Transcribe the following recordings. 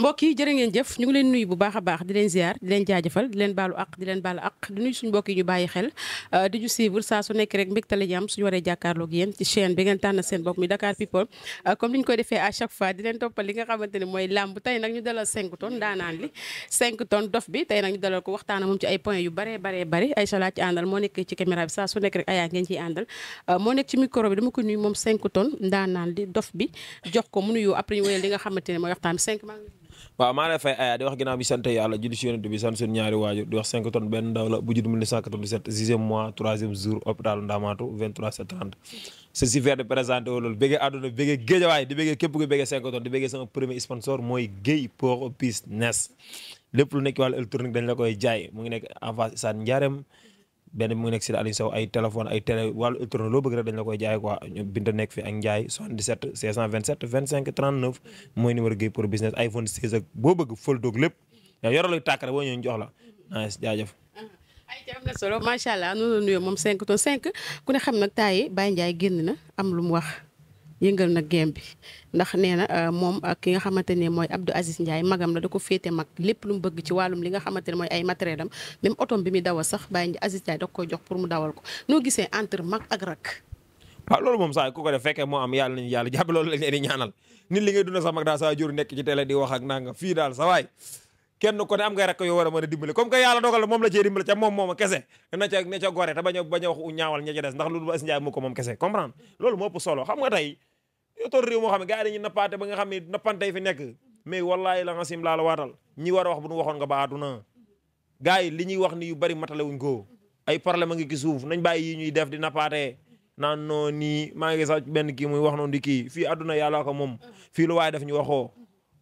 mbokk yi jërë ngeen jëf ñu ngi leen nuyu bu baax a baax di leen ziar di leen jaajëfal di leen baalu ak di leen baalu ak di nuyu suñu mbokk yi ñu bàyyi xel di ñu suivre saa su nekk rek mbégte la ñu am suñu waree jàkkaarloog yéen ci chaîne bi ngeen tànn seen bopp mi Dakar People comme ni ñu koy defee à chaque fois di leen toppal li nga xamante ne mooy làmb tey nag ñu dalal 5 tonnes daanaan li 5 tonnes dof bi tey nag ñu dalal ko waxtaana moom ci ay points yu baree bari Aïcha laa ci àndal moo nekk ci caméra bi saa su nekk rek ayaa ngeen ciy àndal moo nekk ci micro bi dama ko nuyu moom 5 tonnes daanaan li dof bi jox ko mu nuyu après ñu wéyal li nga xamante ne mooy waxtaan bi 5 maa ngi waaw maa lay fay aya di wax ginnaaw bi sant yàlla julli si yonent bi sant suñu ñaari waajur di wax 5 tonnes benn ndaw la bu judd 1997 6e mois 3e jour hôpital Ndamatou 23 730 c'est si fier de présenter loolu béggee àdduna béggee géejawaay di béggee képp ku béggee 5 tonnes di béggee sama premier sponsor mooy Guèye Port Business lépp lu nekk wàllu électronique dañ la koy jaay mu ngi nekk en face Sane Ndiarème benn bi mu ngi nekk si Aliou Sow ay téléphone ay télé wàllu électronique loo bëgg rek dañ la koy jaay quoi ñu binta nekk fi ak Ndiaye 77 627 25 39 mooy numéro Guèye Port Business iPhone 16 ak boo bëgg foldoog lépp yow yoralay tàkk rek boo ñëw ñu jox la nice jaajëf ay ca am na solo macha allah noonu la nuyoo moom 5 tonnes 5 ku ne xam nag taayi Baye Ndiaye génn na am lu mu wax yëngal na game bi ndax nee na moom ak ki nga xamante ne mooy Abdou Aziz Ndiaye magam la da ko féete mag lépp lu mu bëgg ci wàllum li nga xamante ne mooy ay matériel am même otom bi muy dawal sax Baye Aziz Ndiaye da koy jox pour mu dawal ko noo gisee entre mag ak rak waaw loolu moom saa ku ko def fekkee moo am yàlla nañu yàlla jàpp loolu lañ leen di ñaanal nit li ngay dund sa mag daal saa jur nekk ci télé di wax ak nanga fii daal sa waay kenn ko ne am ngay rek yoo war a mën a dimbali comme que yàlla dogal la moom la cee dimbali ca moom kese na ca gore te bañ a wax ñaawal ña ca des ndax loolu Aziz Ndiaye mu ko moom kese comprendre loolu moo ëpp solo xam nga tey yow toor réew moo xam ne gars yi dañuy nappaate ba nga xam ne nappante fi nekk mais wallaahi la nga sim laa la waatal ñi war a wax bu nu waxoon nga ba àdduna gars yi li ñuy wax ni yu bari matale wuñ ko ay problème a ngi ki suuf nañ bàyyi yi ñuy def di nappaate naan noo nii maa ngi sax benn kii muy wax noonu di kii fii àdduna yàlla ko moom fii lu waaye def ñu waxoo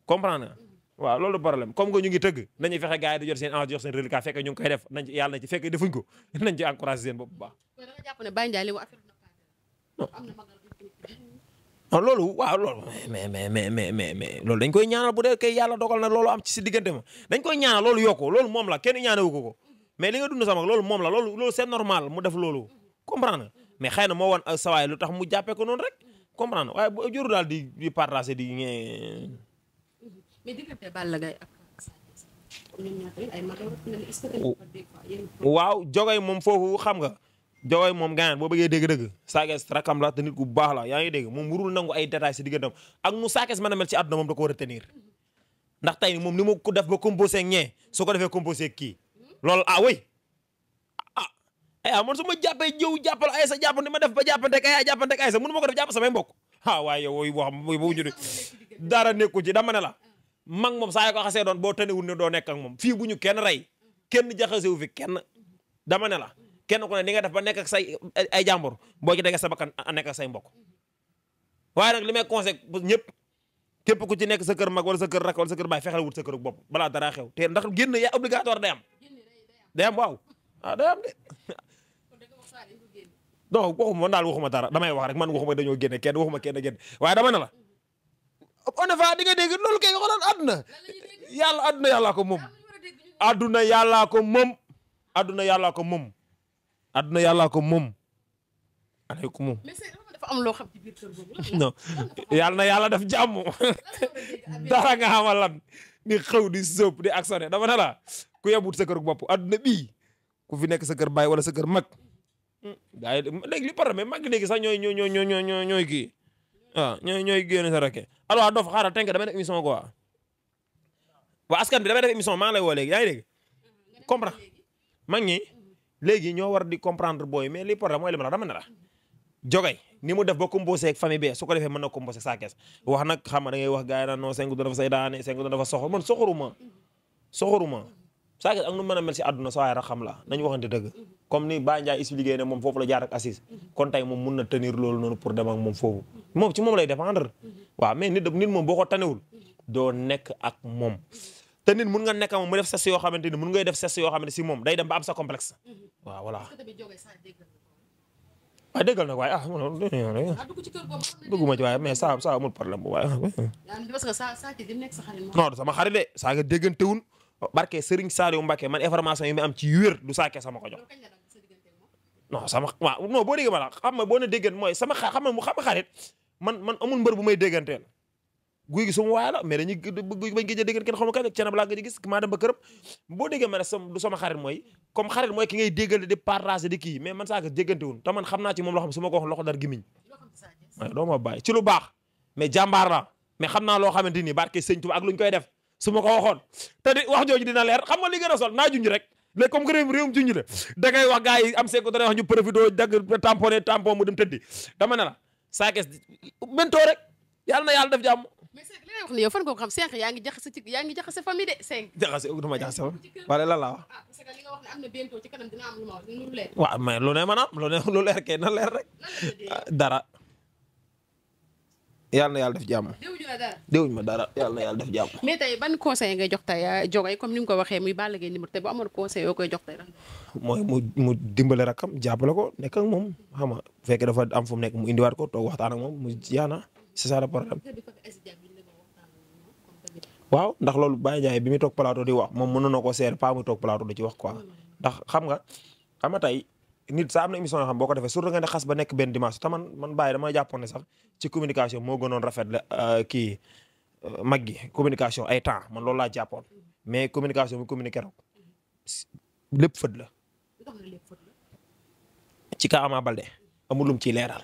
comprendre waaw loolu problème comme que ñu ngi tëgg nañuy fexe gars yi di jot seen avance jox seen reliquat fekk ñu ngi koy def nañ ci yàlla na ci fekk defuñ ko nañ ci encouragé seen bopp bu baax loolu waaw loolu mais loolu dañ koy ñaanal bu dee kay yàlla dogal na loolu am ci si diggante ma dañ koy ñaanal loolu yokku loolu moom la kenn ñaanewu ko mais li nga dund sama loolu moom la loolu c'est normal mu def loolu comprendre mais xëy na moo wan sawaay lu tax mu jàppee ko noonu rek comprendre waaye bu juru daal di partager di mais diggante Balla Gaye ak waaw jogay moom foofu xam nga jogay moom gaañaan boo bëggee dégg-dëgg saakees rakam la te nit ku baax la yaa ngi dégg moom wurul nangu ay détails si diggantam ak nu saakees mën a mel ci àdduna moom da ko war a tenir ndax tey moom ni mu ko def ba composé ak ñee su ko defee composé ak kii loolu oui man su ma jàppee jëw jàppal Aïssa jàpp ni ma def ba jàppanteeg Aïssa mënu ma ko def jàpp samay mbokk waaye yow boo xam boo ñu dara nekku ci dama ne la mag moom saa yoo ko xasee doon boo tënewul ne doo nekk ak moom fii bu ñu kenn rey kenn jaxasewu fi kenn dama ne la kenn ku ne ni nga def ba nekk ak say ay jàmbur boo ci degee sa bakkan nekk ak say mbokk waaye nag li may conseil ñëpp képp ku ci nekk sa kër mag wala sa kër rak wala sa kër baay fexeel wut sa kër bopp balaa dara xew te ndax génn yaa obligatoire day am waaw day am de donc waxuma daal waxuma dara damay wax rek man waxuma dañoo génne kenn waxuma kenn génn waaye dama ne la on est fa di nga dégg loolu kay xoolal àdduna yàllaa ko moom àdduna yàllaa ko moom àdduna yàllaa ko moom àdduna yàllaa ko moom aleykum moom dafa am loo xam ci biir kër boobu non yàlla na yàlla def jàmm dara nga xamal lan ni xew di sóob di actionné dama ne la ku yebut sa kër bopp àdduna bii ku fi nekk sa kër baay wala sa kër mag gaa yi léegi li problème mag léegi sax ñooy kii waaw ñooy génn sa rakke alors dof xaaral tënk damay def émission quoi waa askan bi damay def émission maa ngi lay woo léegi yaa ngi dégg comprendre mag ñi léegi ñoo war di comprendre booy mais li problème mooy li ma la dama ne la jogay ni mu def ba composé ak famille bi su ko defee mën na composé saa kees wax nag xam nga da ngay wax gars yi naan non 5 tonnes dafa saydaane 5 tonnes dafa soxor man soxoruma saa kees ak nu mën a mel si àdduna saa yaay xam la nañu waxante dëgg comme ni Baye Ndiaye expliqué ne moom foofu la jaar ak assise kon tey moom mun na tenir loolu noonu pour dem ak moom foofu moom ci moom lay défendre waaw mais nit moom boo ko tanewul doo nekk ak moom te nit mun nga nekk ak moom mu def ses yoo xamante ni mun ngay def ses yoo xamante si moom day dem ba am sa complexe waaw voilà waaye déggal nag waaye dugguma ci waaye mais ça amul problème bu waaye non sama xarit de saa nga déggantewun barke Serigne Saliou Mbacké man information yi ma am ci wér du saakee sama ko jox non sama waaw non boo déggee ma la xam nga boo ne déggan mooy sama xam nga xarit man amul mbër bu may dégganteel guy gi suma waay la mais dañuy bañ gëj a dégg kenn xamul kañ ak cene balaa nga gis maa dem ba këram boo déggee ma ne du sama xarit mooy comme xarit mooy ki ngay déggal di partager di kii mais man saa ko déggantewul te man xam naa ci moom loo xam su ma ko wax loxo dar gimiñ waaw doo ma bàyyi ci lu baax mais jàmbaar la mais xam naa loo xamante ni barke sëñ Tuba ak luñ koy def su ma ko waxoon te di wax jooju dina leer xam nga li gën a sol naa junj rek léegi comme que réewum junj la da ngay wax gars yi am seen ko dana wax ñu profité dagg tampon mu dem tëddi dama ne la Sa Thiès mentoo rek yàlla na yàlla def jàmm. mais Seck li ngay wax ni yow fan nga ko xam Seck yaa ngi jaxase famille de Seck. jaxase dama jaxase woon wala lan laa wax. ah parce que li nga wax ne am na bientôt ci kanam dina am lu ma wax lu leer. waaw mais lu ne maanaam lu leer kay na leer rek. dara. yàlla na yàlla def jàmm. déwuñu la dara. déwuñu ma dara yàlla na yàlla def jàmm. mais tey ban conseil ngay jox tey Jogay comme ni nga ko waxee muy Balla Gaye numéro tey bu amoon conseil yoo koy jox tey mooy mu dimbale rakam jàppale ko nekk ak moom xam nga bu fekkee dafa am fu mu nekk mu indiwaat ko toog waxtaan ak moom mu yaana c'est ça le problème. waaw ndax loolu Baye Ndiaye bi muy toog plateau di wax moom mënoon na ko seer pas muy toog plateau di ci wax quoi ndax xam nga tey nit sa am na émission yoo xam boo ko defee surtout nga ne xas ba nekk benn dimanche te man Baye dama jàppoon ne sax ci communication moo gënoon rafet la kii mag gi communication ay temps man loolu laa jàppoon mais communication bi communiqué rek lépp fët la ci kaa Ama Baldé amul lum ciy leeral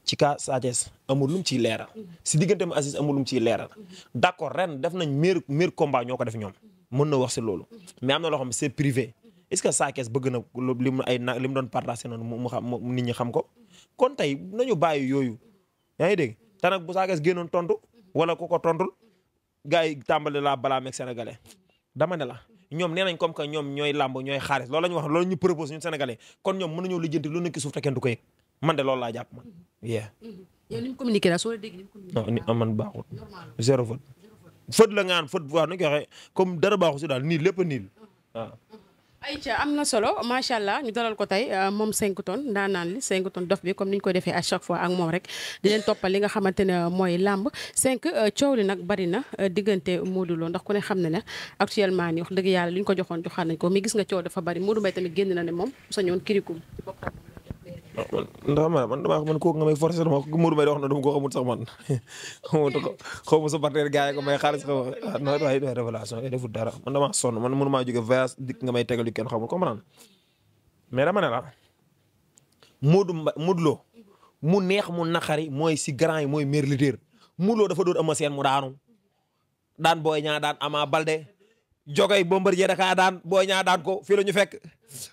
ci kaa Sa Thiès amul lum ciy leeral si diggante ma Aziz amul lum ciy leeral d'accord ren def nañ meilleur combat ñoo ko def ñoom mën na wax si loolu mais am na loo xam ne c'est privé est-ce que Sa Thiès bëgg na li mu doon partagé noonu mu xam nit ñi xam ko kon tey nañu bàyyi yooyu yaa ngi dégg te nag bu Sa Thiès génnoon tontu wala ku ko tontul gars yi tàmbali laa balaa meeg sénégalais dama ne la ñoom nee nañ comme que ñoom ñooy làmb ñooy xaalis loolu la ñu wax loolu ñu propose ñun sénégalais kon ñoom mën nañoo lijjanti lu nekk suuf te kenn du ko yëg man de loolu laa jàpp man. yow ni mu communiqué daal soo la dégg ni mu communiqué. non man baaxul. zéro faute. faute la nga naan faute bu baax nu ñu koy waxee comme dara baaxul si daal nii lépp a niil waaw. Aïcha am na solo macha allah ñu dalal ko tey moom 5 tonnes ndaanaan li 5 tonnes dof bi comme ni ñu ko defee à chaque fois ak moom rek di leen toppal li nga xamante ne mooy làmb 5 coow li nag bari na diggante Modou Lo ndax ku ne xam ne ne actuellement nii wax dëgg yàlla li ñu ko joxoon joxaan nañ ko mais gis nga coow dafa bari Modou Mbaye tamit génn na ne moom sañoon kirikum man kooku nga may forcer dama Modou Mbaye di wax na dama ko xamul sax man xaw ma sa partenaire gars yi ko may xaalis xaw ma non waaye révélation deful dara man damaa sonn man mënu maa jóge voyage dikk nga may tegal yu kenn xamul comprendre mais dama ne la Modou Lo mu neex mu naqari mooy si grand yi mooy meilleur lutteur Modou Lo dafa doon Eumeu Sène mu daanu daan Boy Niang daan Ama Baldé Jogay Bombardier Dakar daan Boy Niang daan ko fii la ñu fekk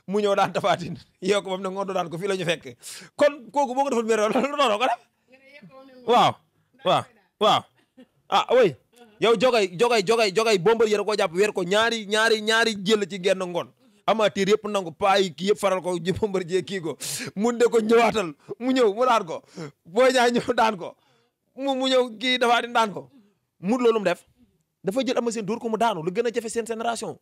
mu ñëw daan Tapha Tine yow ko moom ne ngoon daan ko fii la ñu fekk kon kooku boo ko defal meilleur looloo ko def waaw ah oui yow Jogay Bombardier da koo jàpp weer ko ñaari jël ci genn ngoon amateur yëpp nangu paa yi kii yëpp faral ko ji Bombardier kii ko mun de ko ñëwaatal mu ñëw mu daan ko Boy Niang ñëw daan ko mu ñëw kii Tapha Tine daan ko mut loolu mu def dafa jël Eumeu Sène dóor ko mu daanu lu gën a jafe seen génération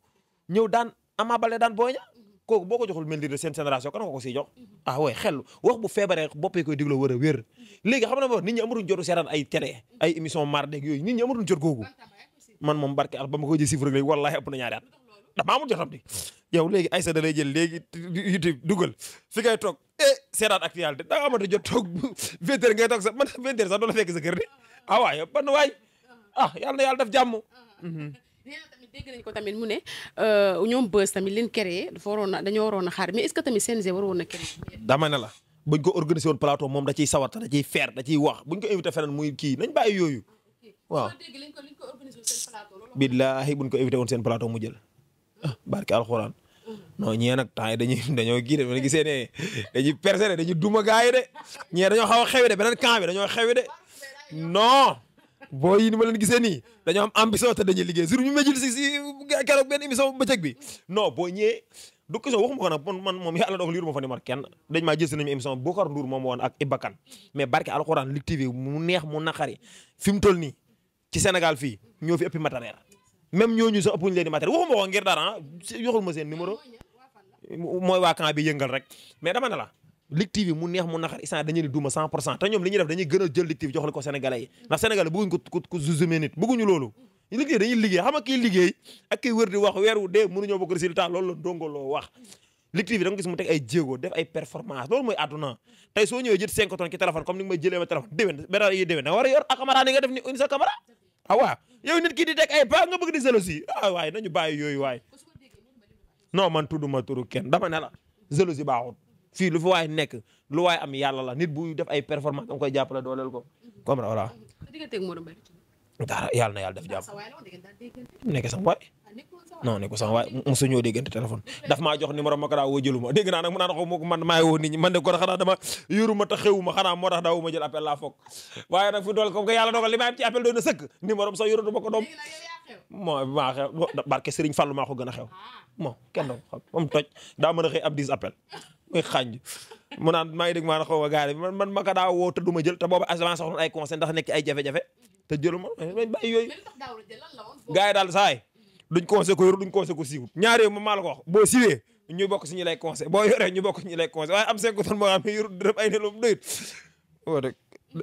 ñëw daan Ama Baldé daan Boy Niang kooku boo ko joxul mel ni seen génération kan nga ko siy jox ah way xel wax bu feebaree boppee koy digloo war a wér léegi xam na ma nit ñi amatuñ jotu seetaan ay télé ay émission mardi yooyu nit ñi amatuñ jot googu man moom barke al ba ma koy jël chiffre léegi wallaahi ëpp na ñaari at damaa amul jotam di yow léegi Aïssa da lay jël léegi YouTube dugal fi ngay toog seetaan actualité da nga amata jot toog 20 heures ngay toog sax man 20 heures sax doo la fekk sa kër de ah waay ban waay ah yàlla na yàlla def jàmm. nee na tamit dégg nañ ko tamit mu ne ñoom bës tamit leen créé dañoo waroon a xaar mais est-ce que tamit CNG waroon na créé. dama ne la buñ ko organisé woon plateau moom da ciy sawar da ciy feer da ciy wax buñ ko invité feneen muy kii nañ bàyyi yooyu. waaw billaahi buñ ko invité woon seen plateau mu jël barke alxuraan non ñee nag temps yi dañoo kii de ma gisee ne dañuy percé dañuy duma gars yi de ñee dañoo xaw a xewi de beneen camp bi dañoo xewi de non. boo yi ni ma leen gisee nii dañoo am ambition te dañuy liggéey sur ñu ma jël si keroog benn émission bëccëg bi non boo ñëwee du question waxuma ko nag man moom yàlla dox liiru ma fa ni mar kenn dañ maa jël si nañu émission Bokar Ndour moom woon ak Ibakan mais barke alxuraan Lutte TV mu neex mu naqari fi mu toll nii ci Sénégal fii ñoo fi ëppi matériel même ñooñu sax ëppuñu leen di matériel waxuma ko ngir dara yoxul ma seen numéro mooy waa camp bi yëngal rek mais dama ne la Lutte TV mu neex mu naqar instant dañu ni duma 100% te ñoom li ñuy def dañuy gën a jël Lutte TV joxale ko Sénégalais yi ndax Sénégalais bëgguñ ko zoomé nit bëgguñu loolu liggéey dañuy liggéey xam nga kii liggéey ak kii wër di wax weer wu dee mënuñoo bokk résultat loolu la ndongoloo wax Lutte TV da nga gis mu teg ay jéego def ay performance loolu mooy àdduna tey soo ñëwee jët 5 tonnes ci téléphone comme ni nga may jëlee ma téléphone déwén benn yi déwén da nga war a yor ak caméra ni nga def ni indi sa caméra ah waaw yow nit ki di teg ay pa nga bëgg di jalousie ah waaye nañu bàyyi yooyu waaye non man tudduma turu kenn dama ne la jalousie baaxul fii lu fi waay nekk lu waay am yàlla la nit bu def ay performance da nga koy jàppale dooleel ko comme voilà dara yàlla na yàlla def jàmm nekk sama waay non ne ko sama waay mosu ñoo déggante téléphone daf maa jox numéro ma ko daa woo jëluma dégg naa nag mu naan ko moo ko man maay woo nit ñi man de ko xanaa dama yoruma ta xewuma xanaa moo tax daawuma jël appel laa foog waaye nag fu dool comme que yàlla dogal li ma am ci appel doon na sëkk numéro sax yoratu ma ko doom moo maa xew barke Serigne Fallou maa ko gën a xew bon kenn do xam moom toj daa mën a xëy ab 10 appel muy xànj mu naan maa ngi dégg maa na xaw a gaari man ma ko daa woo te du ma jël te boobu asement soxla ay conseil ndax nekk ay jafe-jafe te jëluma bàyyi yooyu gars yi daal saay duñ conseil ko yor duñ conseil ko siiwut ñaaree moom maa la ko wax boo siwee ñu bokk si ñu lay conseil boo yoree ñu bokk si ñu lay conseil waaye am 5 tonnes moo xam ne yor dërëm ay ne lu doyut woo rek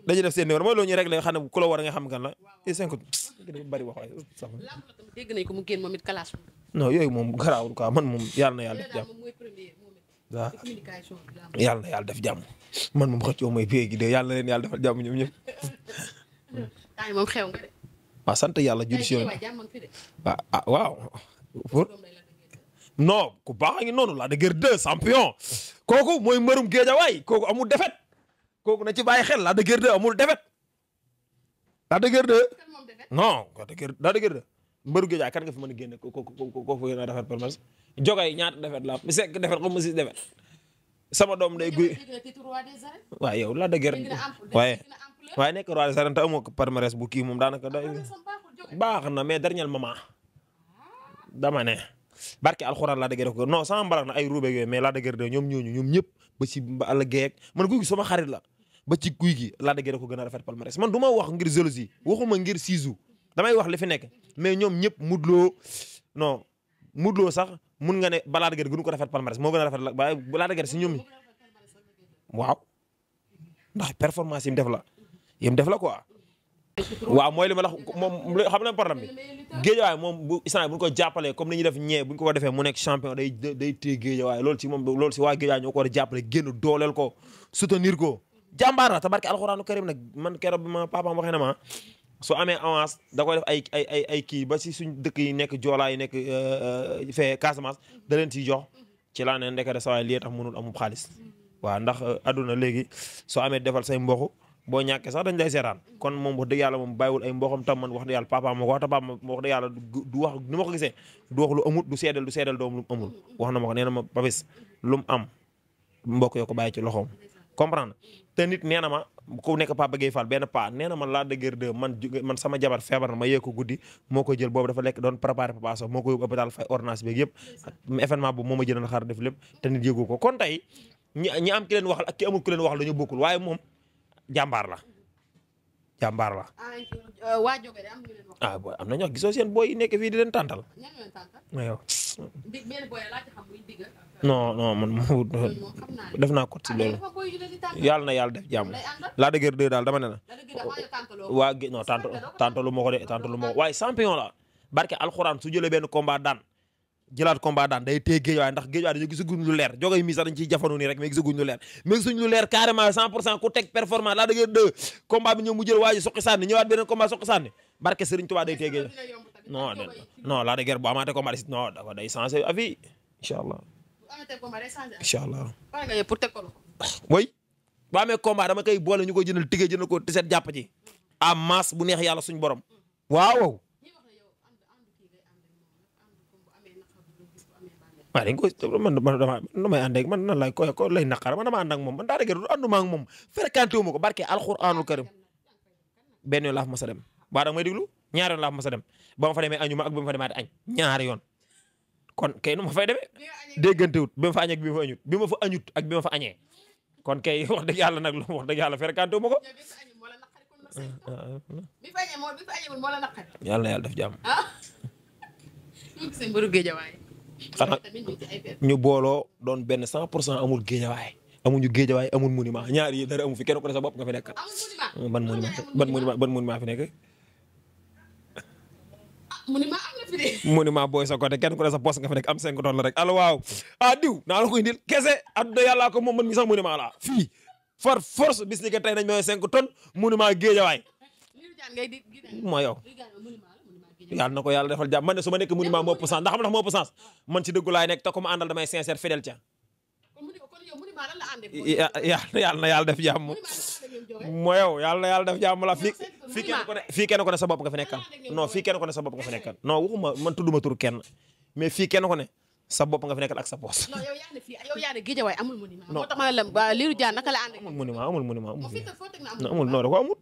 dañuy def seen numéro mooy loolu ñu réglé xam ne ku la war a nga xam kan la i 5 tonnes bari wax waaye sax dégg nañ ko mu génn moom it classe non yooyu moom garaawul quoi man moom yàlla na yàlla def jàmm waaw yàlla na yàlla def jàmm man moom xëccoo mooy pay gi de yàlla na leen yàlla defal jàmm ñoom ñëpp moom xew nga de waaw sant yàlla julli si yoon waaw pour non ku baax a ngi noonu Lac de Guiers 2 champion kooku mooy mbërum géejawaay kooku amul defet kooku na ci bàyyi xel Lac de Guiers 2 amul defet Lac de Guiers 2 non Lac de Guiers 2 mbëru géejawaay kan nga fi mën a génne kooku fa gën a defet permas jogay ñaata defet la mi sekk defet xam ma si defet sama doom day guy waaw yow Lac de Guiers waaye nekk roi des arènes te amoo palmarès bu kii moom daanaka doy baax na mais dernier moment dama ne barke alxuraan Lac de Guiers ko non sama mbarak na ay ruube yooyu mais Lac de Guiers ñoom ñooñu ñoom ñëpp ba ci Balla Gaye ak man guy gi sama xarit la ba ci guy gi Lac de Guiers ko gën a rafet palmarès man du ma wax ngir jalousie waxuma ngir siisu damay wax li fi nekk mais ñoom ñëpp Modou Lo sax mun nga ne ba Lac de Guiers gënu ko rafet palmarès moo gën a rafet la waaye Lac de Guiers si ñoom waaw ndax performance yi mu def la quoi waaw mooy li ma la moom xam na problème bi géejawaay moom bu isaan bu ñu ko jàppalee comme ni ñuy def ñee bu ñu ko defee mu nekk champion day téye géejawaay loolu ci moom loolu ci waa géejawaay ñoo ko war a jàppale génn dooleel ko soutenir ko jàmbaar la te barke alxuraanu karim nag man keroog bi ma papaam waxee na ma soo amee avance da koy def ay kii ba si suñ dëkk yi nekk joolaa yi nekk fee Casamance da leen ciy jox ci laa ne ndekete sa waay lii tax mënul amul xaalis waaw ndax adduna léegi soo amee defal say mboq boo ñàkkee sax dañ lay seetaan kon moom wax dëgg yàlla moom bàyyiwul ay mboxam tam man wax dëgg yàlla papa ma ko wax te papa wax dëgg yàlla du wax ni ma ko gisee du wax lu amut du seedal doom lu mu amul wax na ma ko nee na ma Papis lu mu am mbokk yoo ko bàyyi ci loxoom comprendre te nit nee na ma ku nekk Papa Gueye Fall benn pa nee na man Lac de Guiers 2 man sama jabar feebar na ma yee ko guddi moo koy jël boobu dafa lekk doon préparé papa sax moo ko yóbbu hôpital fay ordonnance beeg yëpp événement boobu moo ma jëndal xar def lépp te nit yëgu ko kon tey ñi am ki leen waxal ak ki amul ku leen waxal dañu bokkul waaye moom jàmbaar la waa jóge de am ñu leen wax booy am na ñoo gisoo seen booy yi nekk fii di leen tàntal yow non man def naa ko ci loolu yàlla na yàlla def jàmm Lac de Guiers 2 daal dama ne la waa gé non tàntalu ma ko de tàntalu ma ko waaye champion la barke alxuraan su jëlee benn combat daan jëlaat combat daan day téye géej waaye ndax géej waaye dañu gisaguñ lu leer jógee mi sax dañ ciy jafandu nii rek mais gisaguñ lu leer mais gisuñ lu leer carrément 100% ku teg performance Lac de Guiers 2 combat bi ñëw mu jël waa ji soqi sànni ñëwaat beneen combat soqi sànni barke Serigne Touba day téye géej non Lac de Guiers bu amaatee combat non dafa day changé avis incha allah incha allah way bu amee combat dama koy boole ñu koy jëndal tigee jëndal ko tiset jàpp ci à masse bu neex yàlla suñ borom waaw waaw dañ ko man damay ànd ak man nan lay ko lay naqara man dama ànd ak moom man Lac de Guiers du ànduma ak moom fréquenté wu ma ko barke alxuraanul karim benn yoon laa fa mas a dem baa da may déglu ñaari yoon laa fa mas a dem ba ma fa demee añu ma ak ba ma fa demaate añ ñaari yoon kon kay nu ma fay demee déggante wut bi ma fa añee ak bi ma fa añut bi ma fa añut ak bi ma fa añee kon kay wax dëgg yàlla nag wax dëgg yàlla fréquenté wu ma ko yàlla na yàlla def jàmm xanaa ñu booloo doon benn 100% amul géejawaay amuñu géejawaay amul monument ñaar yi dara amu fi kenn ku ne sa bopp nga fi nekk ban monument fi nekk monument am na fi de. monument booy sa côté kenn ku ne sa poste nga fa nekk am 5 tonnes la rek allo waaw diw naa la ko indil kese adduna yàllaa ko moom man mi sax monument la fii far force bis ni que tey nañ ma 5 tonnes monument Géejawaay moo yow yàlla na ko yàlla defal jàmm man ne su ma nekk monument moo ëpp sens ndax xam ndax moo ëpp sens man ci dëggu laay nekk te ko ma àndal damay sincère fidèle ca yàlla na yàlla def jàmm moo yow yàlla na yàlla def jàmm la fii kenn ko ne sa bopp nga fi nekkal non fii kenn ko ne sa bopp nga fi nekkal non waxuma man tudduma tur kenn mais fii kenn ko ne sa bopp nga fi nekkal ak sa poos. non yow yaa ne Guédiawaye amul monument. moo tax ma ne la Lirou Diane naka la ànd. amul monument amul non da ko amul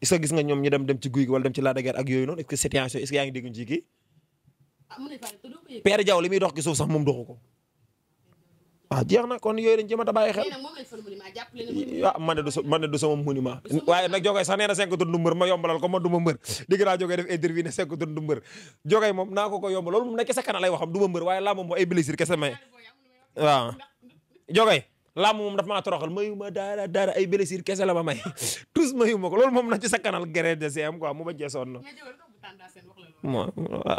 est-ce que gis nga ñoom ñu dem ci guy gi wala dem ci Lac de Guiers ak yooyu noonu est-ce que situation est-ce que yaa ngi dégg ci kii Père Diaw li muy dox ci suuf sax moom doxu ko jeex na kon yooyu dañ ci mat a bàyyi xel man de du sama monument waaye nag Jogay sax nee na 5 tonnes du mbër ma yombalal ko man du ma mbër dégg naa Jogay def interview ne 5 tonnes du mbër Jogay moom naa ko yombal loolu moom nekk sa kanam lay waxam du ma mbër waaye laa moom ay blessure kese may waaw Jogay làmb moom daf maa toroxal mayu ma dara ay blessure kese la ma may tous mayu ma ko loolu moom na ci sa kanal gré de CM quoi mu bañ cee sonn mo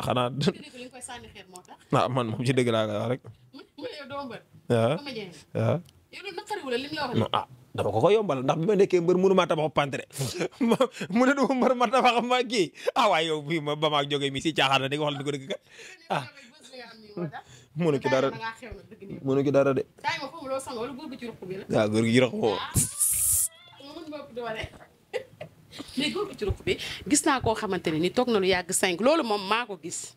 xanaa man moom ci dëgg laa koy wax rek waaw dama ko yombal ndax bi ma nekkee mbër mënu maa tabaxu pantere mu ne du mbër ma tabax ma kii waaye yow bii ba maag jógee mi si caaxaan na di nga wax ni ko dëgg kat mënu ci dara de waaw góor gi ci roq boobu mais góor gi ci ruq bi gis naa koo xamante ne ni toog na lu yàgg 5 loolu moom maa ko gis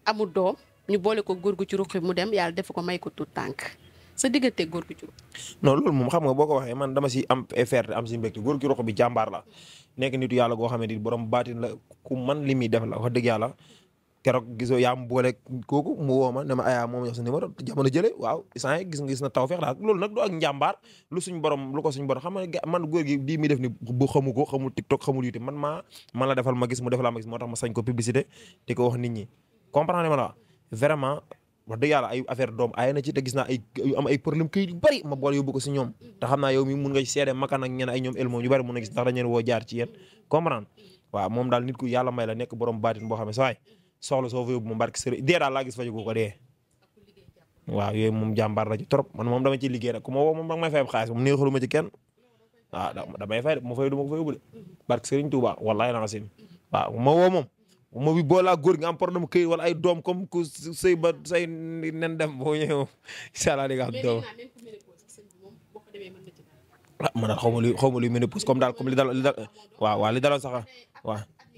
amul doom ñu boole ko góor gu ci ruq bi mu dem yàlla def ko may ko tuut tànk sa diggante góor gu ci ruq. non loolu moom xam nga boo ko waxee man dama si am fierté am si mbégte góor gi ruq bi jàmbaar la nekk nitu yàlla goo xamante ni borom baatin la ku man li muy def la wax dëgg yàlla keroog gisoo yaa mu boole kooku mu woo ma ne ma ayaa moom jox sa numéro jamono jële waaw instant gis na tawfeex daal loolu nag du ak njàmbaar lu ko suñ borom xam nga man góor gi di mi def ni bu xamu ko xamul TikTok xamul YouTube man la defal ma gis mu defal ma gis moo tax ma sañ ko publicité di ko wax nit ñi comprendre ma la vraiment wax dëgg yàlla ay affaire doom ay na ci te gis naa ay problème këyit yu bari ma boole yóbbu ko si ñoom te xam naa yow mi mun nga seede makan ak ñeneen ay ñoom elmo ñu bari mun na gis ndax dañu woo jaar ci yéen comprendre waaw moom daal nit ku yàlla may la nekk borom baatin boo xam ne sawaay soxla soo fa yóbbu mu barke sëriñ dee daal laa gis faju ko dee waaw yooyu moom jàmbaar la ci trop man moom dama ciy liggéey rek ku ma woo moom danga may fay xaalis moom neexaluma ci kenn waaw damay fay de ma fay du ma ko fa yóbbu de barke sëriñ Touba wallahi naa sin waaw ma woo moom ma bi boo laa góor nga am problème këyit wala ay doom comme ku sëy ba say nen dem boo ñëw incha allah di nga am doom man daal xaw ma luy ménopause comme daal comme li daloon sax waaw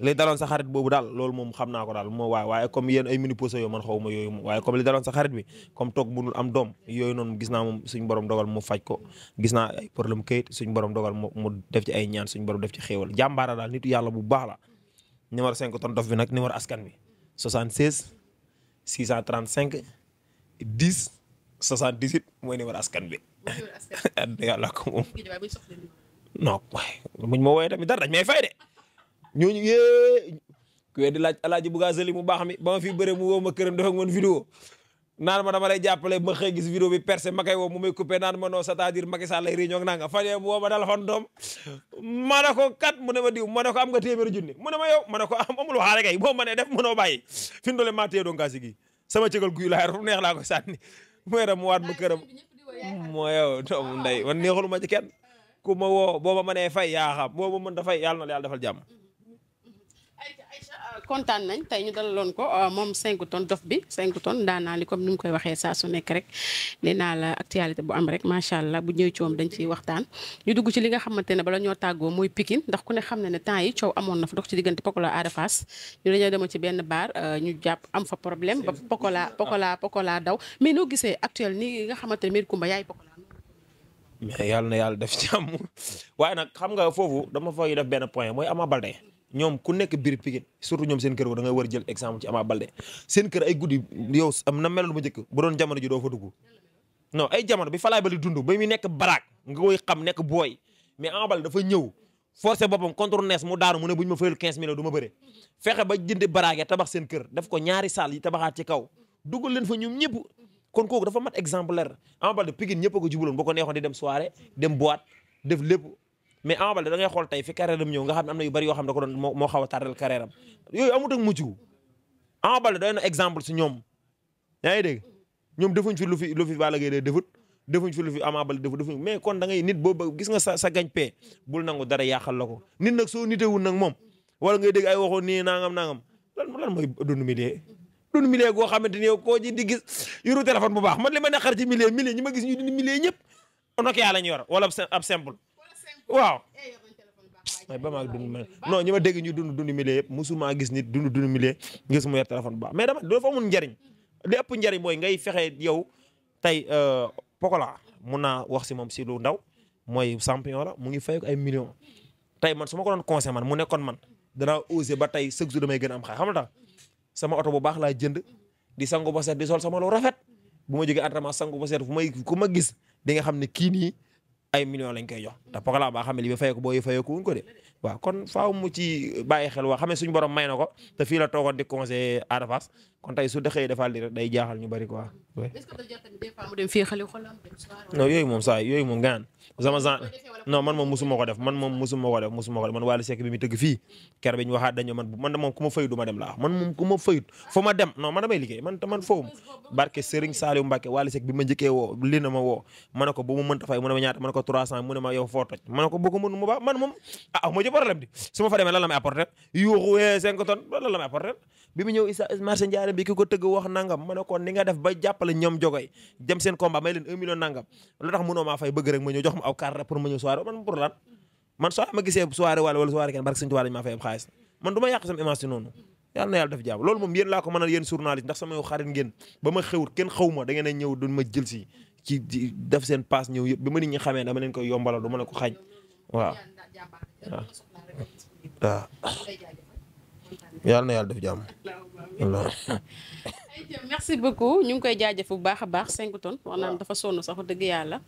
li daloon sa xarit boobu daal loolu moom xam naa ko daal moo waaye comme yéen ay ménopause yooyu man xaw ma yooyu waaye comme li daloon sa xarit bi comme toog munul am doom yooyu noonu gis naa moom suñ borom dogal mu faj ko gis naa ay problème këyit suñ borom dogal mu def ci ay ñaan suñ borom def ci xéewal jàmbaara daal nitu yàlla bu baax la numéro 5 tonnes dof bi nag numéro askan bi 76 635 10 78 mooy numéro askan bi yàlla ko moom non waaye muñ ma wooyee tamit dara dañ may fay de ñooñu ku di laaj alaaji bu gaa seli mu baax mi ba ma fi bëre mu woo ma këram def ak man vidéo naan ma dama lay jàppale ma xëy gis vidéo bi percé ma koy woo mu may coupé naan ma non c'est-à-dire Macky Sall lay réunion naa nga fajee mu woo ma dal xon doom ma ne ko kat mu ne ma diw ma ne ko am nga téeméeri junni mu ne ma yow ma ne ko amul waxaare kay boo ma ne def mënoo bàyyi fi mu doole maa téye doon kaa si gi sama cëgal guy laa yor fu neex laa koy sànni mu yaram mu waat ma këram moo yow doomu ndey man neexalu ma ci kenn ku ma woo boo ma mënee fay yaa xam boo ma mën da fay yàlla na la yàlla defal jàmm kontaan nañ tey ñu dalaloon ko moom 5 tonnes dof bi 5 tonnes daan naa li comme ni mu koy waxee saa su nekk rek nee naa la actualité bu am rek macha allah bu ñëw coom dañ ciy waxtaan ñu dugg ci li nga xamante ne bala ñoo tàggoo mooy Pikine ndax ku ne xam na ne temps yi coow amoon na fa dox ci diggante Pokola Ada Fass ñu dañoo demoon ci benn baar ñu jàpp am fa problème ba Pokola daw mais noo gisee actuel ni nga xamante ne Mère Coumba yaay Pokola mais yàlla na yàlla def jàmm waaye nag xam nga foofu dama fay def benn point mooy Ama Baldé ñoom ku nekk biir Pikine surtout ñoom seen kër da nga war a jël exemple ci Ama Baldé seen kër ay guddi yow am na mel lu ma njëkk bu doon jamono ji doo fa dugg non ay jamono bi falaay ba li dund ba muy nekk baraak nga koy xam nekk booy mais Ama Baldé dafa ñëw forcé boppam contre nees mu daanu mu ne bu ñu ma fayal 15 millions du ma bëre fexe ba jëndi baraak ya tabax seen kër def ko ñaari salle yi tabaxaat ci kaw dugal leen fa ñoom ñëpp kon kooku dafa mat exemplaire Ama Baldé Pikine ñëpp a ko jubuloon boo ko neexoon di dem soirée dem boîte def lépp mais Ama Baldé da ngay xool tey fi carrière am ñëw nga xam ne am na yu bari yoo xam ne da ko doon moo xaw a tardel carrière am yooyu amut ak mucc Ama Baldé doy na exemple si ñoom yaa ngi dégg ñoom defuñ fi lu fi Balla Gaye defut defuñ fi lu fi Ama Baldé defuñ mais kon da ngay nit boobu gis nga sa gagne-pain bul nangu dara yàqal la ko nit nag soo nitewul nag moom wala ngay dégg ay waxoon nii nangam lan mooy dund milieu goo xamante ni yow koo ji di gis yoru téléphone bu baax man li ma naqar ci milieu ñi ma gis ñu dund milieu ñëpp Nokia la ñu yor wala ab simple waaw ay ba maa dund ma non ñi ma dégg ñu dund milieu yëpp musuma gis nit dund milieu gis mu yor téléphone bu baax mais dama dafa amul njariñ li ëpp njariñ mooy ngay fexe yow tey Pokola mun naa wax si moom si lu ndaw mooy champion la mu ngi fay ko ay millions tey man su ma ko doon conseil man mu nekkoon man danaa osé ba tey chaque jour damay gën a am xay xam nga sama oto bu baax laa jënd di sangu ba set di sol sama lu rafet bu ma jógee entraînement sangu ba set ku ma gis di nga xam ne kii nii ay millions lañ koy jox te Pokola baa xam ne li ba fayeeku boo fayeeku wuñ ko de waaw kon faaw mu ci bàyyi xel waa xam ne suñu borom may na ko te fii la toogoon di conseiller Ada Fass kon tey su dexee defal li rek day jaaxal ñu bari quoi. est-ce que des fois mu dem fii xale xolam non yooyu moom saa yooyu moom gaan sama genre non man moom musuma ko def man Wally Seck bi mi tëgg fii ker bi ñu waxaat dañu man moom ku ma fayut du ma dem laa man moom ku ma fayut fa ma dem non man damay liggéey man foofu barke Serigne Saliou Mbacké Wally Seck bi ma njëkkee woo li na ma woo ma ne ko bu mu mënta fay mu ne ma ñaata ma ne ko 300 mu ne ma yow foo toj ma ne ko boo ko mën mu baax man moom ma ci problème di su ma fa demee lan la may apporter yuuxu 5 tonnes lan la may apporter bi mu ñëw Issa marché Ndiarème bi ki ko tëgg wax nangam ma ne ko ni nga def ba jàppale ñoom jogoy dem seen combat may leen 1 million nangam lu tax mënoo maa fay bëgg rek ma ñëw jox ma aw carte pour ma ñëw soirée man pour lan man soirée ma gisee soirée wala soirée kenn barke Sëñ Tuubaa dañ maa fay ab xaalis man du ma yàq sama image ci noonu yàlla na yàlla def jàmm loolu moom yéen laa ko mën a yéen journaliste ndax sama xarit ngeen ba ma xewut kenn xaw ma da ngeen a ñëw duñ ma jël si ci def seen passe ñëw yëpp bi ma nit ñi xamee dama leen koy yombalal du ma leen ko xañ waaw yàlla na yàlla def jàmm merci beaucoup ñu ngi koy jaajëf bu baax a baax 5 tonnes wax naan dafa sonn sax dëgg yàlla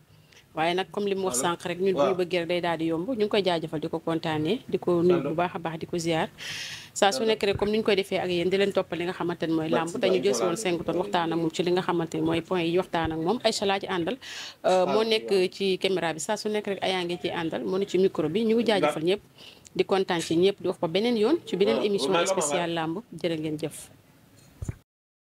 waaye nag comme li mu wax sànq rek ñun bu ñu bëggee rek day daal di yomb ñu ngi koy jaajëfal di ko kontaanee di ko nuyu bu baax a baax di ko ziar saa su nekk rek comme ni ñu koy defee ak yéen di leen toppal li nga xamante ne mooy làmb te ñu jël si woon 5 tonnes waxtaan ak moom ci li nga xamante ne mooy point yi waxtaan ak moom Aïcha laa ci àndal moo nekk ci caméra bi saa su nekk rek ayaa ngi ci àndal moo ne ci micro bi ñu ngi jaajëfal ñëpp di kontaan ci ñëpp di wax ba beneen yoon ci beneen émission spéciale làmb jërë ngeen jëf